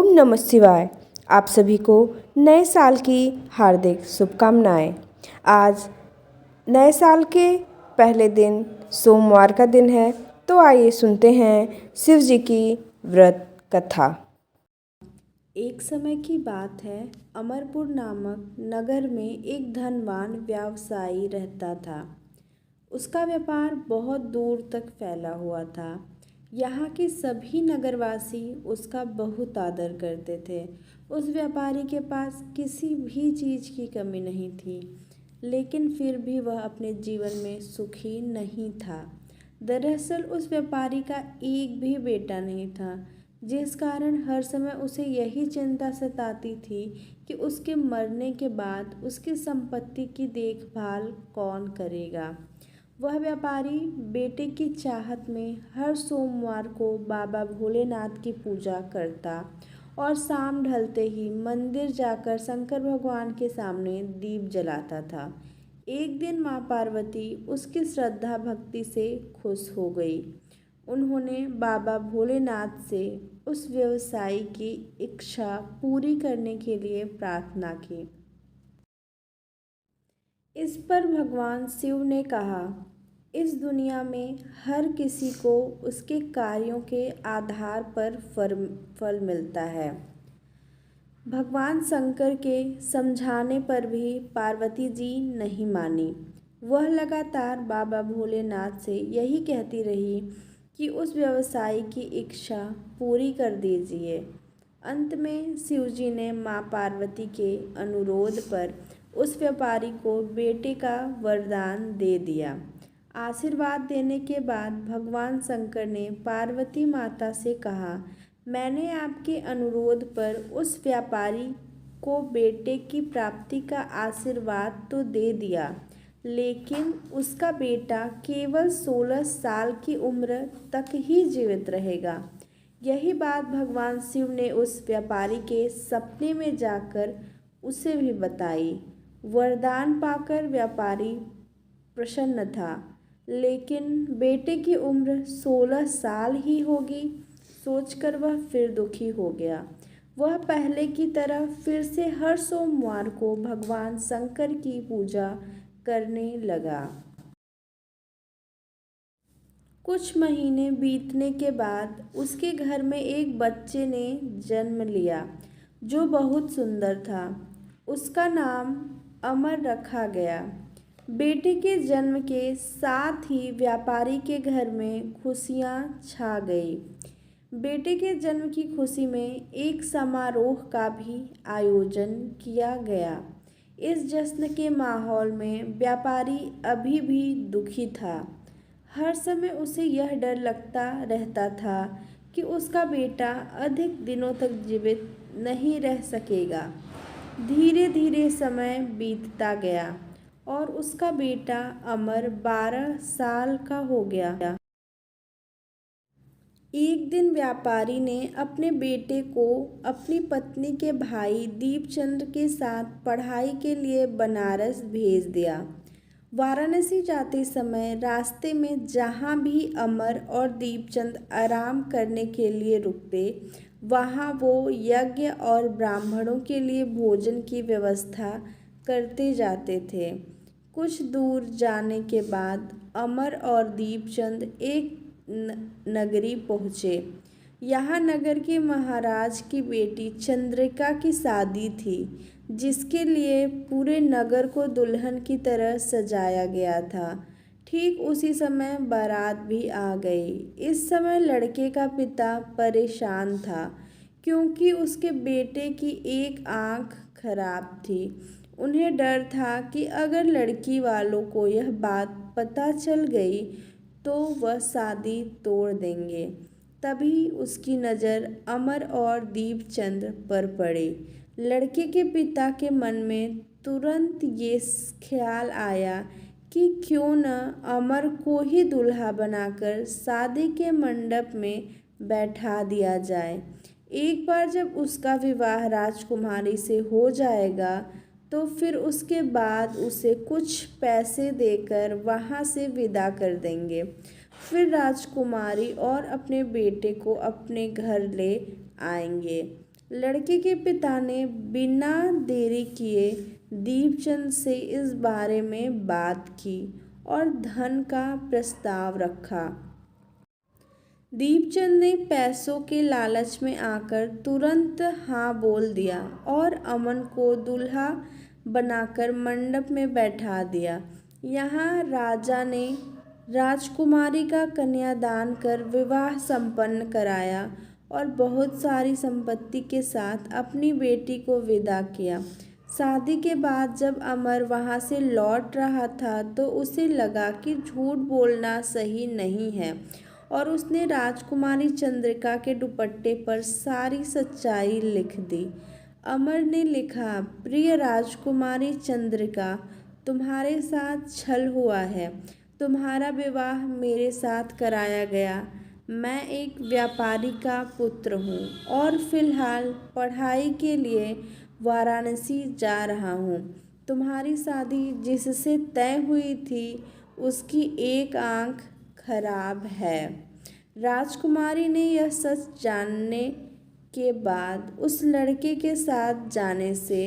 नमः शिवाय। आप सभी को नए साल की हार्दिक शुभकामनाएं। आज नए साल के पहले दिन सोमवार का दिन है, तो आइए सुनते हैं शिव जी की व्रत कथा। एक समय की बात है, अमरपुर नामक नगर में एक धनवान व्यवसायी रहता था। उसका व्यापार बहुत दूर तक फैला हुआ था। यहाँ के सभी नगरवासी उसका बहुत आदर करते थे। उस व्यापारी के पास किसी भी चीज़ की कमी नहीं थी, लेकिन फिर भी वह अपने जीवन में सुखी नहीं था। दरअसल उस व्यापारी का एक भी बेटा नहीं था, जिस कारण हर समय उसे यही चिंता सताती थी कि उसके मरने के बाद उसकी संपत्ति की देखभाल कौन करेगा। वह व्यापारी बेटे की चाहत में हर सोमवार को बाबा भोलेनाथ की पूजा करता और शाम ढलते ही मंदिर जाकर शंकर भगवान के सामने दीप जलाता था। एक दिन माँ पार्वती उसकी श्रद्धा भक्ति से खुश हो गई। उन्होंने बाबा भोलेनाथ से उस व्यवसायी की इच्छा पूरी करने के लिए प्रार्थना की। इस पर भगवान शिव ने कहा, इस दुनिया में हर किसी को उसके कार्यों के आधार पर फल मिलता है। भगवान शंकर के समझाने पर भी पार्वती जी नहीं मानी। वह लगातार बाबा भोलेनाथ से यही कहती रही कि उस व्यवसायी की इच्छा पूरी कर दीजिए। अंत में शिवजी ने माँ पार्वती के अनुरोध पर उस व्यापारी को बेटे का वरदान दे दिया। आशीर्वाद देने के बाद भगवान शंकर ने पार्वती माता से कहा, मैंने आपके अनुरोध पर उस व्यापारी को बेटे की प्राप्ति का आशीर्वाद तो दे दिया, लेकिन उसका बेटा केवल 16 साल की उम्र तक ही जीवित रहेगा। यही बात भगवान शिव ने उस व्यापारी के सपने में जाकर उसे भी बताई। वरदान पाकर व्यापारी प्रसन्न था, लेकिन बेटे की उम्र 16 साल ही होगी सोचकर वह फिर दुखी हो गया। वह पहले की तरह फिर से हर सोमवार को भगवान शंकर की पूजा करने लगा। कुछ महीने बीतने के बाद उसके घर में एक बच्चे ने जन्म लिया, जो बहुत सुंदर था। उसका नाम अमर रखा गया। बेटे के जन्म के साथ ही व्यापारी के घर में खुशियां छा गई। बेटे के जन्म की खुशी में एक समारोह का भी आयोजन किया गया। इस जश्न के माहौल में व्यापारी अभी भी दुखी था। हर समय उसे यह डर लगता रहता था कि उसका बेटा अधिक दिनों तक जीवित नहीं रह सकेगा। धीरे धीरे समय बीतता गया और उसका बेटा अमर 12 साल का हो गया। एक दिन व्यापारी ने अपने बेटे को अपनी पत्नी के भाई दीपचंद के साथ पढ़ाई के लिए बनारस भेज दिया। वाराणसी जाते समय रास्ते में जहाँ भी अमर और दीपचंद आराम करने के लिए रुकते, वहाँ वो यज्ञ और ब्राह्मणों के लिए भोजन की व्यवस्था करते जाते थे। कुछ दूर जाने के बाद अमर और दीपचंद एक नगरी पहुँचे। यहाँ नगर के महाराज की बेटी चंद्रिका की शादी थी, जिसके लिए पूरे नगर को दुल्हन की तरह सजाया गया था। ठीक उसी समय बारात भी आ गई। इस समय लड़के का पिता परेशान था, क्योंकि उसके बेटे की एक आंख खराब थी। उन्हें डर था कि अगर लड़की वालों को यह बात पता चल गई तो वह शादी तोड़ देंगे। तभी उसकी नज़र अमर और दीपचंद पर पड़ी। लड़के के पिता के मन में तुरंत ये ख्याल आया कि क्यों न अमर को ही दूल्हा बनाकर शादी के मंडप में बैठा दिया जाए। एक बार जब उसका विवाह राजकुमारी से हो जाएगा, तो फिर उसके बाद उसे कुछ पैसे देकर वहाँ से विदा कर देंगे। फिर राजकुमारी और अपने बेटे को अपने घर ले आएंगे। लड़के के पिता ने बिना देरी किए दीपचंद से इस बारे में बात की और धन का प्रस्ताव रखा। दीपचंद ने पैसों के लालच में आकर तुरंत हाँ बोल दिया और अमन को दूल्हा बनाकर मंडप में बैठा दिया। यहाँ राजा ने राजकुमारी का कन्यादान कर विवाह संपन्न कराया और बहुत सारी संपत्ति के साथ अपनी बेटी को विदा किया। शादी के बाद जब अमर वहाँ से लौट रहा था तो उसे लगा कि झूठ बोलना सही नहीं है और उसने राजकुमारी चंद्रिका के दुपट्टे पर सारी सच्चाई लिख दी। अमर ने लिखा, प्रिय राजकुमारी चंद्रिका, तुम्हारे साथ छल हुआ है। तुम्हारा विवाह मेरे साथ कराया गया। मैं एक व्यापारी का पुत्र हूँ और फिलहाल पढ़ाई के लिए वाराणसी जा रहा हूँ। तुम्हारी शादी जिससे तय हुई थी उसकी एक आंख खराब है। राजकुमारी ने यह सच जानने के बाद उस लड़के के साथ जाने से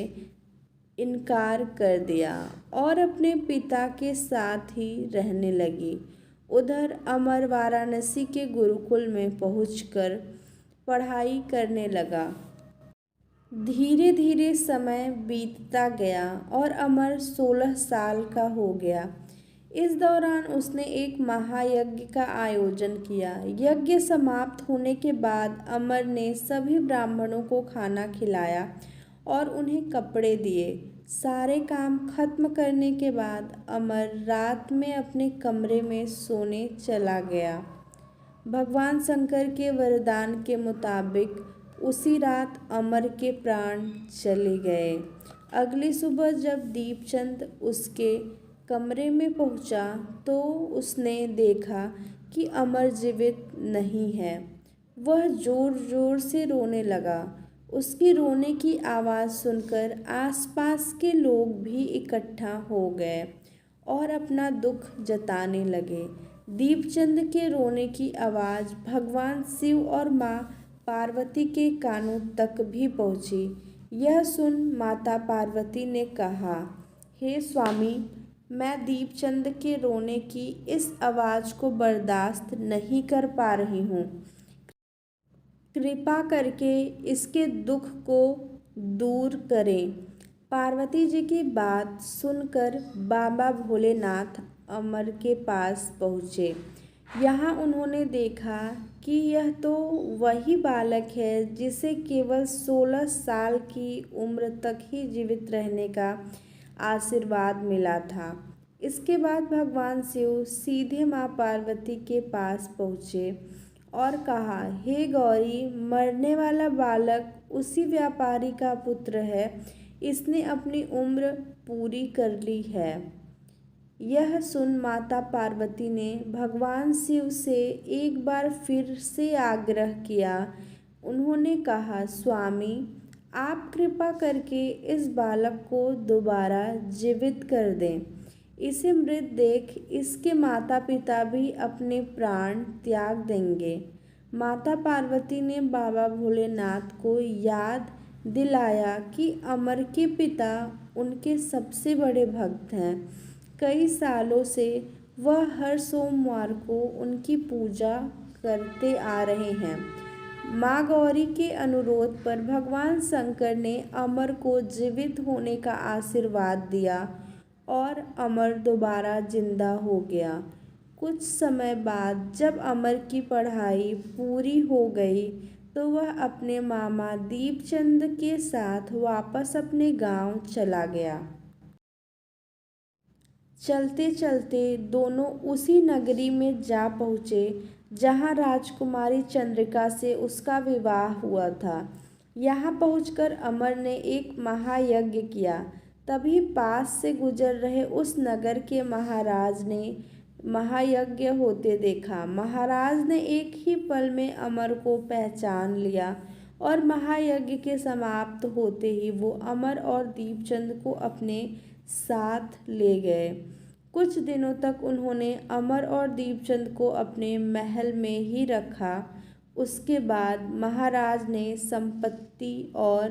इनकार कर दिया और अपने पिता के साथ ही रहने लगी। उधर अमर वाराणसी के गुरुकुल में पहुंचकर पढ़ाई करने लगा। धीरे धीरे समय बीतता गया और अमर 16 साल का हो गया। इस दौरान उसने एक महायज्ञ का आयोजन किया। यज्ञ समाप्त होने के बाद अमर ने सभी ब्राह्मणों को खाना खिलाया और उन्हें कपड़े दिए। सारे काम खत्म करने के बाद अमर रात में अपने कमरे में सोने चला गया। भगवान शंकर के वरदान के मुताबिक उसी रात अमर के प्राण चले गए। अगली सुबह जब दीपचंद उसके कमरे में पहुंचा तो उसने देखा कि अमर जीवित नहीं है। वह जोर जोर से रोने लगा। उसकी रोने की आवाज़ सुनकर आसपास के लोग भी इकट्ठा हो गए और अपना दुख जताने लगे। दीपचंद के रोने की आवाज़ भगवान शिव और माँ पार्वती के कानों तक भी पहुँची। यह सुन माता पार्वती ने कहा, हे स्वामी, मैं दीपचंद के रोने की इस आवाज़ को बर्दाश्त नहीं कर पा रही हूँ। कृपा करके इसके दुख को दूर करें। पार्वती जी की बात सुनकर बाबा भोलेनाथ अमर के पास पहुँचे। यहाँ उन्होंने देखा कि यह तो वही बालक है जिसे केवल 16 साल की उम्र तक ही जीवित रहने का आशीर्वाद मिला था। इसके बाद भगवान शिव सीधे माँ पार्वती के पास पहुँचे और कहा, हे गौरी, मरने वाला बालक उसी व्यापारी का पुत्र है। इसने अपनी उम्र पूरी कर ली है। यह सुन माता पार्वती ने भगवान शिव से एक बार फिर से आग्रह किया। उन्होंने कहा, स्वामी, आप कृपा करके इस बालक को दोबारा जीवित कर दें। इसे मृत देख इसके माता पिता भी अपने प्राण त्याग देंगे। माता पार्वती ने बाबा भोलेनाथ को याद दिलाया कि अमर के पिता उनके सबसे बड़े भक्त हैं। कई सालों से वह हर सोमवार को उनकी पूजा करते आ रहे हैं। माँ गौरी के अनुरोध पर भगवान शंकर ने अमर को जीवित होने का आशीर्वाद दिया और अमर दोबारा जिंदा हो गया। कुछ समय बाद जब अमर की पढ़ाई पूरी हो गई तो वह अपने मामा दीपचंद के साथ वापस अपने गांव चला गया। चलते चलते दोनों उसी नगरी में जा पहुँचे जहाँ राजकुमारी चंद्रिका से उसका विवाह हुआ था। यहाँ पहुंचकर अमर ने एक महायज्ञ किया। तभी पास से गुजर रहे उस नगर के महाराज ने महायज्ञ होते देखा। महाराज ने एक ही पल में अमर को पहचान लिया और महायज्ञ के समाप्त होते ही वो अमर और दीपचंद को अपने साथ ले गए। कुछ दिनों तक उन्होंने अमर और दीपचंद को अपने महल में ही रखा। उसके बाद महाराज ने संपत्ति और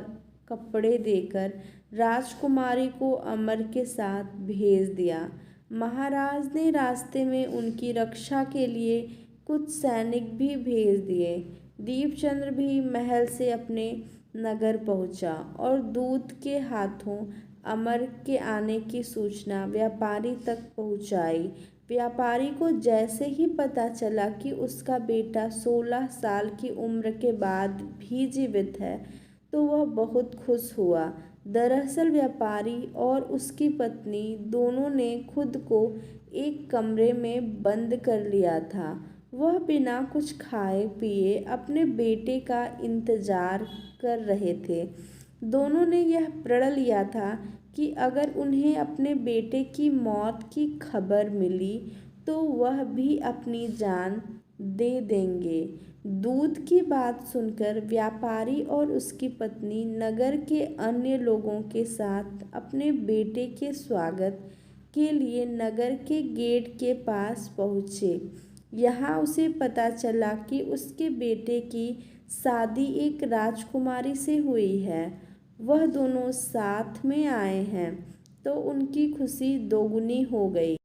कपड़े देकर राजकुमारी को अमर के साथ भेज दिया। महाराज ने रास्ते में उनकी रक्षा के लिए कुछ सैनिक भी भेज दिए। दीपचंद्र भी महल से अपने नगर पहुंचा और दूत के हाथों अमर के आने की सूचना व्यापारी तक पहुंचाई। व्यापारी को जैसे ही पता चला कि उसका बेटा 16 साल की उम्र के बाद भी जीवित है, तो वह बहुत खुश हुआ। दरअसल व्यापारी और उसकी पत्नी दोनों ने खुद को एक कमरे में बंद कर लिया था। वह बिना कुछ खाए पिए अपने बेटे का इंतजार कर रहे थे। दोनों ने यह प्रण लिया था कि अगर उन्हें अपने बेटे की मौत की खबर मिली तो वह भी अपनी जान दे देंगे। दूत की बात सुनकर व्यापारी और उसकी पत्नी नगर के अन्य लोगों के साथ अपने बेटे के स्वागत के लिए नगर के गेट के पास पहुँचे। यहाँ उसे पता चला कि उसके बेटे की शादी एक राजकुमारी से हुई है। वह दोनों साथ में आए हैं तो उनकी खुशी दोगुनी हो गई।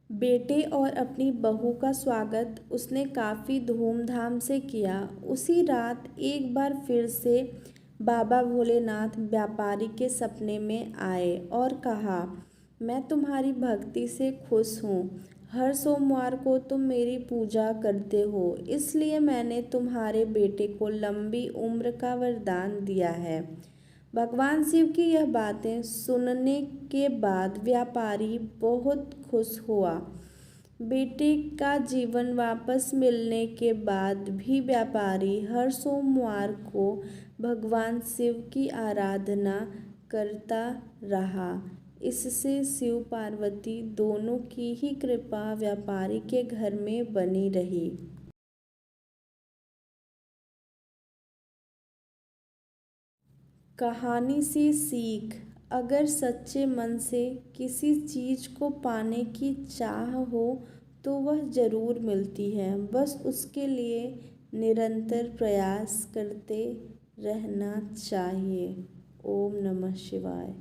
बेटे और अपनी बहू का स्वागत उसने काफ़ी धूमधाम से किया। उसी रात एक बार फिर से बाबा भोलेनाथ व्यापारी के सपने में आए और कहा, मैं तुम्हारी भक्ति से खुश हूँ। हर सोमवार को तुम मेरी पूजा करते हो, इसलिए मैंने तुम्हारे बेटे को लंबी उम्र का वरदान दिया है। भगवान शिव की यह बातें सुनने के बाद व्यापारी बहुत खुश हुआ। बेटे का जीवन वापस मिलने के बाद भी व्यापारी हर सोमवार को भगवान शिव की आराधना करता रहा। इससे शिव पार्वती दोनों की ही कृपा व्यापारी के घर में बनी रही। कहानी से सीख, अगर सच्चे मन से किसी चीज़ को पाने की चाह हो तो वह ज़रूर मिलती है। बस उसके लिए निरंतर प्रयास करते रहना चाहिए। ओम नमः शिवाय।